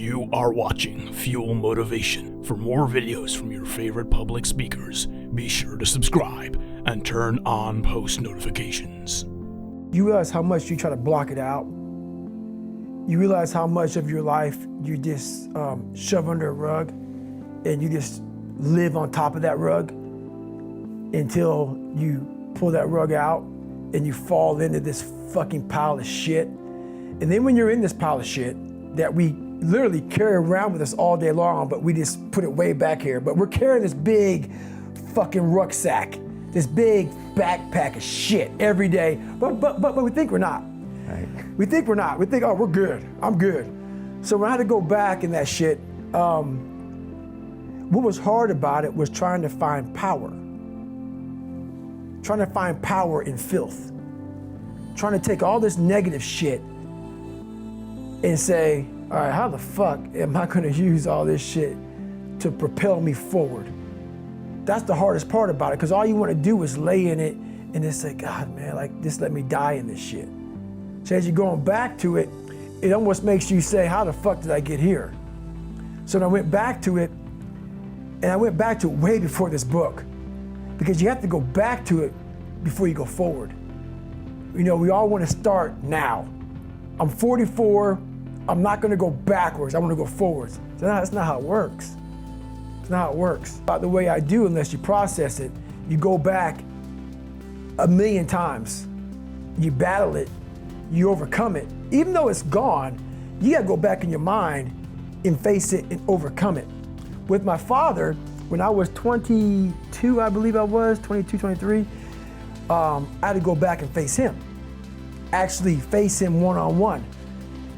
You are watching Fuel Motivation. For more videos from your favorite public speakers, be sure to subscribe and turn on post notifications. You realize how much you try to block it out. You realize how much of your life you just shove under a rug and you just live on top of that rug until you pull that rug out and you fall into this fucking pile of shit. And then when you're in this pile of shit that we literally carry around with us all day long, but we just put it way back here, but we're carrying this big fucking rucksack, this big backpack of shit every day, but we think we're not. Right. We think we're not. We think, oh, we're good. I'm good. So when I had to go back in that shit, what was hard about it was trying to find power. Trying to find power in filth. Trying to take all this negative shit and say, all right, how the fuck am I gonna use all this shit to propel me forward? That's the hardest part about it, because all you wanna do is lay in it and just say, God, man, like, just let me die in this shit. So as you're going back to it, it almost makes you say, how the fuck did I get here? So then I went back to it, and I went back to it way before this book, because you have to go back to it before you go forward. You know, we all wanna start now. I'm 44, I'm not gonna go backwards, I wanna go forwards. So that's not how it works. It's not how it works. About the way I do, unless you process it, you go back 1,000,000 times. You battle it, you overcome it. Even though it's gone, you gotta go back in your mind and face it and overcome it. With my father, when I was 22, I believe I was, 22, 23, I had to go back and face him. Actually face him one-on-one.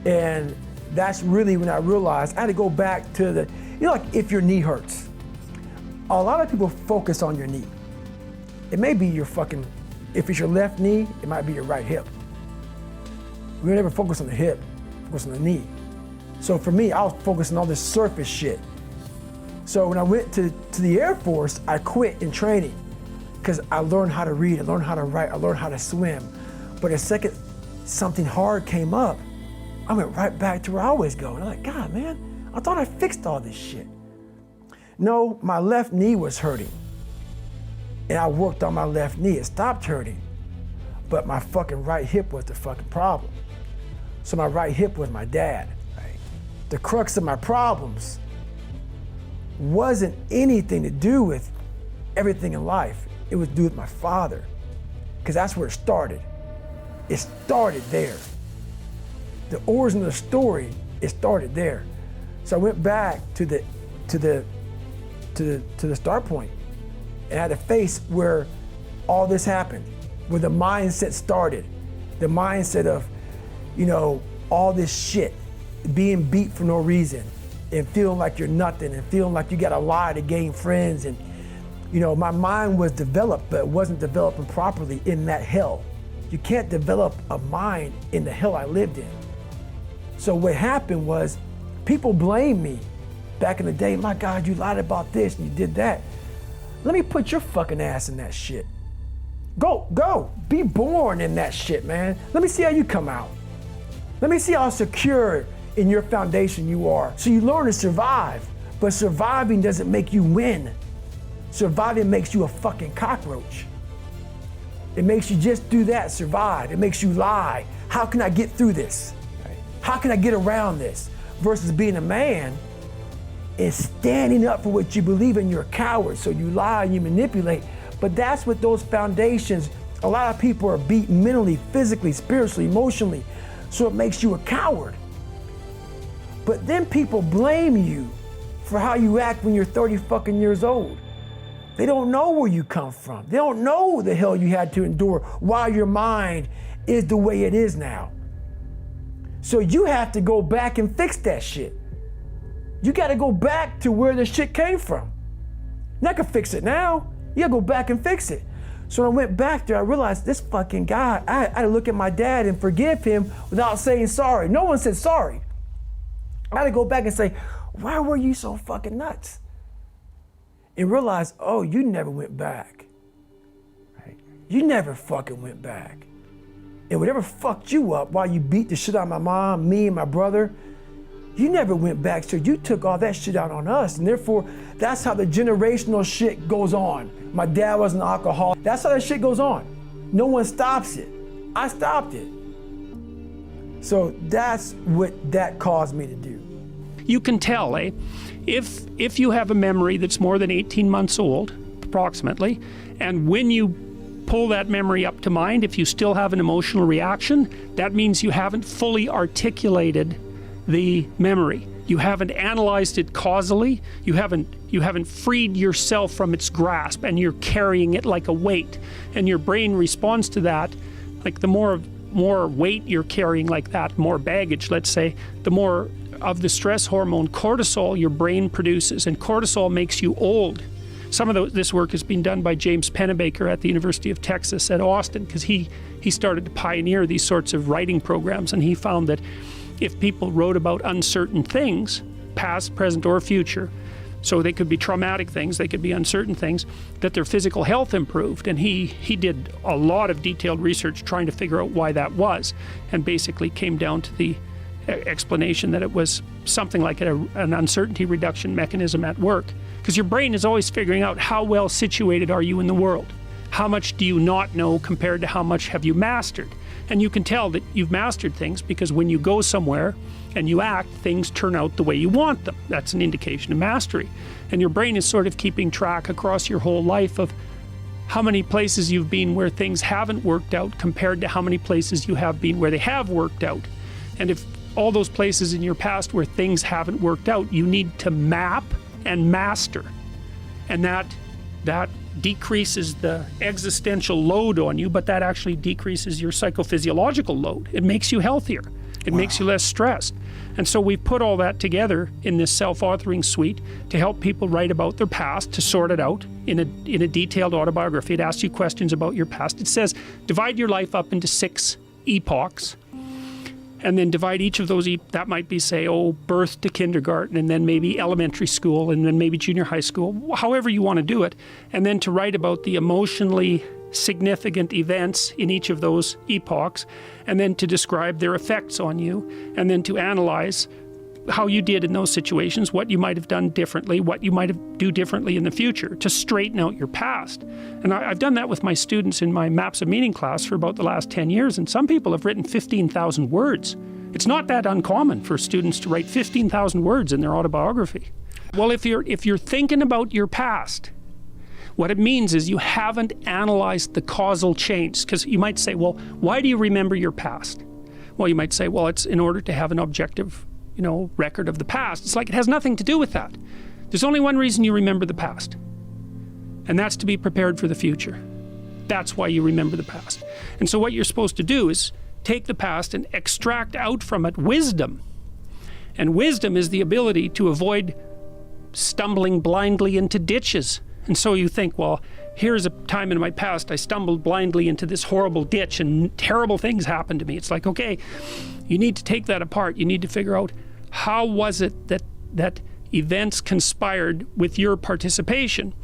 And that's really when I realized I had to go back to the, you know, like if your knee hurts. A lot of people focus on your knee. It may be your fucking, if it's your left knee, it might be your right hip. We never focus on the hip, focus on the knee. So for me, I was focusing on all this surface shit. So when I went to the Air Force, I quit in training because I learned how to read, I learned how to write, I learned how to swim. But the second something hard came up, I went right back to where I always go. And I'm like, God, man, I thought I fixed all this shit. No, my left knee was hurting. And I worked on my left knee, it stopped hurting. But my fucking right hip was the fucking problem. So my right hip was my dad. Right. The crux of my problems wasn't anything to do with everything in life. It was to do with my father, because that's where it started. It started there. The origin of the story, it started there. So I went back to the start point and had to face where all this happened, where the mindset started. The mindset of, you know, all this shit, being beat for no reason and feeling like you're nothing and feeling like you gotta lie to gain friends. And, you know, my mind was developed, but it wasn't developing properly in that hell. You can't develop a mind in the hell I lived in. So what happened was, people blamed me back in the day. My God, you lied about this and you did that. Let me put your fucking ass in that shit. Go, be born in that shit, man. Let me see how you come out. Let me see how secure in your foundation you are. So you learn to survive, but surviving doesn't make you win. Surviving makes you a fucking cockroach. It makes you just do that, survive. It makes you lie. How can I get through this? Right. How can I get around this? Versus being a man and standing up for what you believe in. You're a coward, so you lie and you manipulate. But that's what those foundations, a lot of people are beat mentally, physically, spiritually, emotionally. So it makes you a coward. But then people blame you for how you act when you're 30 fucking years old. They don't know where you come from. They don't know the hell you had to endure, why your mind is the way it is now. So you have to go back and fix that shit. You gotta go back to where the shit came from. You're not gonna fix it now. You gotta go back and fix it. So when I went back there, I realized this fucking guy, I had to look at my dad and forgive him without saying sorry. No one said sorry. I had to go back and say, why were you so fucking nuts? And realize, oh, you never went back. Right. You never fucking went back. And whatever fucked you up while you beat the shit out of my mom, me and my brother, You never went back, so you took all that shit out on us, and therefore, that's how the generational shit goes on. My dad was an alcoholic. That's how that shit goes on. No one stops it. I stopped it. So that's what that caused me to do. You can tell, if you have a memory that's more than 18 months old, approximately, and when you pull that memory up to mind, if you still have an emotional reaction, that means you haven't fully articulated the memory. You haven't analyzed it causally. You haven't freed yourself from its grasp, and you're carrying it like a weight. And your brain responds to that. Like the more weight you're carrying like that, more baggage, let's say, the more of the stress hormone cortisol your brain produces, and cortisol makes you old. Some of this work has been done by James Pennebaker at the University of Texas at Austin, because he started to pioneer these sorts of writing programs, and he found that if people wrote about uncertain things, past, present, or future, so they could be traumatic things, they could be uncertain things, that their physical health improved. And he did a lot of detailed research trying to figure out why that was, and basically came down to the explanation that it was something like an uncertainty reduction mechanism at work. Because your brain is always figuring out how well situated are you in the world. How much do you not know compared to how much have you mastered? And you can tell that you've mastered things because when you go somewhere and you act, things turn out the way you want them. That's an indication of mastery. And your brain is sort of keeping track across your whole life of how many places you've been where things haven't worked out compared to how many places you have been where they have worked out. And if all those places in your past where things haven't worked out, you need to map and master. And that decreases the existential load on you, but that actually decreases your psychophysiological load. It makes you healthier. It makes you less stressed. And so we've put all that together in this self-authoring suite to help people write about their past, to sort it out in a detailed autobiography. It asks you questions about your past. It says, divide your life up into 6 epochs, and then divide each of those, that might be, say, birth to kindergarten, and then maybe elementary school, and then maybe junior high school, however you want to do it, and then to write about the emotionally significant events in each of those epochs, and then to describe their effects on you, and then to analyze how you did in those situations, what you might have done differently, what you might do differently in the future, to straighten out your past. And I've done that with my students in my Maps of Meaning class for about the last 10 years, and some people have written 15,000 words. It's not that uncommon for students to write 15,000 words in their autobiography. Well, if you're thinking about your past, what it means is you haven't analyzed the causal chains. Because you might say, well, why do you remember your past? Well, you might say, well, it's in order to have an objective, record of the past. It's like it has nothing to do with that. There's only one reason you remember the past, and that's to be prepared for the future. That's why you remember the past. And so what you're supposed to do is take the past and extract out from it wisdom. And wisdom is the ability to avoid stumbling blindly into ditches. And so you think, well, here's a time in my past I stumbled blindly into this horrible ditch and terrible things happened to me. It's like, okay, you need to take that apart. You need to figure out how was it that events conspired with your participation,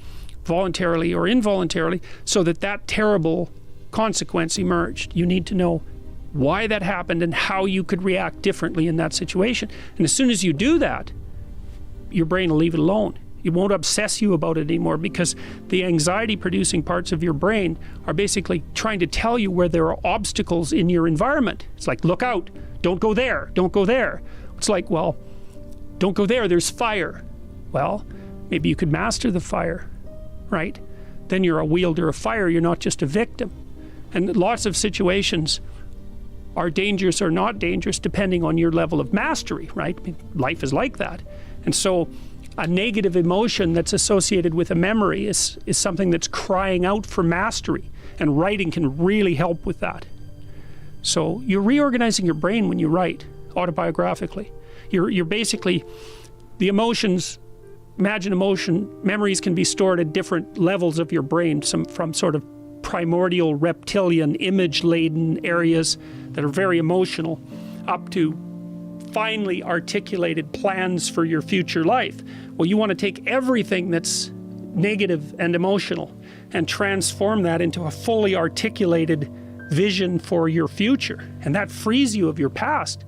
voluntarily or involuntarily, so that terrible consequence emerged. You need to know why that happened and how you could react differently in that situation. And as soon as you do that, your brain will leave it alone. It won't obsess you about it anymore, because the anxiety-producing parts of your brain are basically trying to tell you where there are obstacles in your environment. It's like, look out, don't go there, don't go there. It's like, well, don't go there, there's fire. Well, maybe you could master the fire, right? Then you're a wielder of fire, you're not just a victim. And lots of situations are dangerous or not dangerous depending on your level of mastery, right? I mean, life is like that. And so a negative emotion that's associated with a memory is something that's crying out for mastery, and writing can really help with that. So you're reorganizing your brain when you write autobiographically. You're basically, the emotions, memories can be stored at different levels of your brain, from sort of primordial, reptilian, image-laden areas that are very emotional, up to finely articulated plans for your future life. Well, you want to take everything that's negative and emotional and transform that into a fully articulated vision for your future. And that frees you of your past.